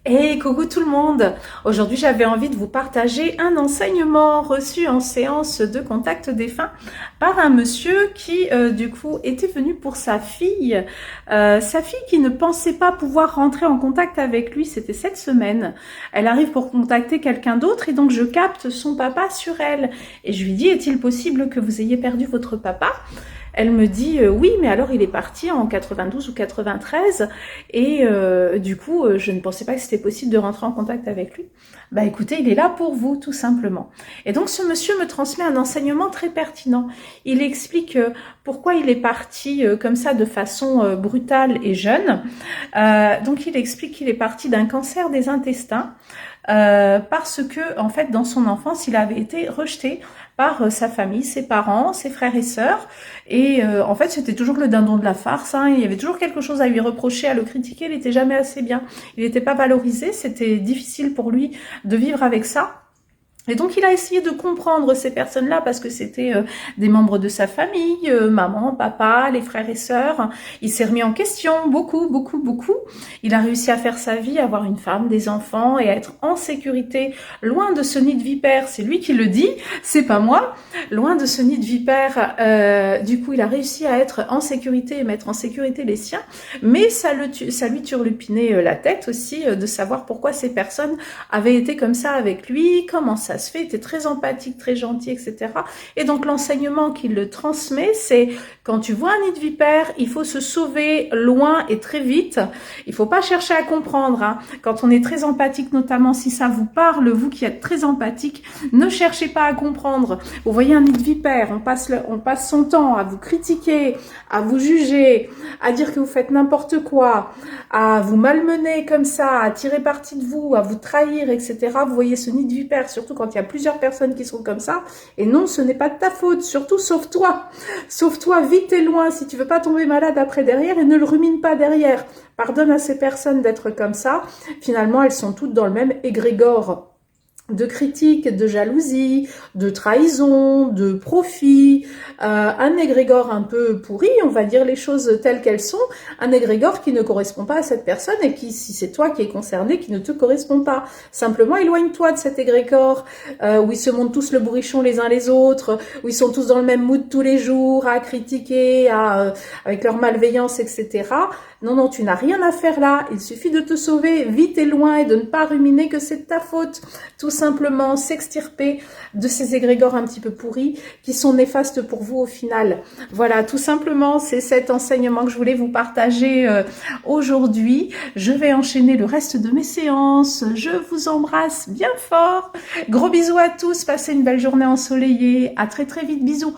Hey, coucou tout le monde! Aujourd'hui, j'avais envie de vous partager un enseignement reçu en séance de contact défunt par un monsieur qui, du coup, était venu pour sa fille. Sa fille qui ne pensait pas pouvoir rentrer en contact avec lui, c'était cette semaine. Elle arrive pour contacter quelqu'un d'autre et donc je capte son papa sur elle. Et je lui dis, est-il possible que vous ayez perdu votre papa? Elle me dit oui, mais alors il est parti en 92 ou 93 et du coup, je ne pensais pas que c'était possible de rentrer en contact avec lui. Bah écoutez, il est là pour vous, tout simplement. Et donc ce monsieur me transmet un enseignement très pertinent. Il explique pourquoi il est parti comme ça de façon brutale et jeune. Donc il explique qu'il est parti d'un cancer des intestins. Parce que en fait dans son enfance il avait été rejeté par sa famille, ses parents, ses frères et sœurs, et en fait c'était toujours le dindon de la farce, hein. Il y avait toujours quelque chose à lui reprocher, à le critiquer, il n'était jamais assez bien, il n'était pas valorisé, c'était difficile pour lui de vivre avec ça. Et donc il a essayé de comprendre ces personnes-là parce que c'était des membres de sa famille, maman, papa, les frères et sœurs. Il s'est remis en question beaucoup, beaucoup, beaucoup. Il a réussi à faire sa vie, à avoir une femme, des enfants et à être en sécurité, loin de ce nid de vipère. C'est lui qui le dit, c'est pas moi. Loin de ce nid de vipère, du coup il a réussi à être en sécurité et mettre en sécurité les siens. Mais ça lui turlupinait la tête aussi de savoir pourquoi ces personnes avaient été comme ça avec lui, comment ça se fait, il était très empathique, très gentil, etc. Et donc l'enseignement qu'il le transmet, c'est quand tu vois un nid de vipère, il faut se sauver loin et très vite. Il faut pas chercher à comprendre, hein. Quand on est très empathique, notamment si ça vous parle, vous qui êtes très empathique, ne cherchez pas à comprendre. Vous voyez un nid de vipère, on passe son temps à vous critiquer, à vous juger, à dire que vous faites n'importe quoi, à vous malmener comme ça, à tirer parti de vous, à vous trahir, etc. Vous voyez ce nid de vipère, surtout quand il y a plusieurs personnes qui sont comme ça. Et non, ce n'est pas de ta faute. Surtout, sauve-toi. Sauve-toi vite et loin si tu veux pas tomber malade après derrière et ne le rumine pas derrière. Pardonne à ces personnes d'être comme ça. Finalement, elles sont toutes dans le même égrégore de critique, de jalousie, de trahison, de profit, un égrégore un peu pourri, on va dire les choses telles qu'elles sont, un égrégore qui ne correspond pas à cette personne et qui, si c'est toi qui es concerné, qui ne te correspond pas. Simplement, éloigne-toi de cet égrégore où ils se montrent tous le bourrichon les uns les autres, où ils sont tous dans le même mood tous les jours, à critiquer, avec leur malveillance, etc. Non, non, tu n'as rien à faire là. Il suffit de te sauver vite et loin et de ne pas ruminer que c'est de ta faute. Tout simplement s'extirper de ces égrégores un petit peu pourris qui sont néfastes pour vous au final. Voilà, tout simplement, c'est cet enseignement que je voulais vous partager aujourd'hui. Je vais enchaîner le reste de mes séances. Je vous embrasse bien fort. Gros bisous à tous. Passez une belle journée ensoleillée. À très très vite. Bisous.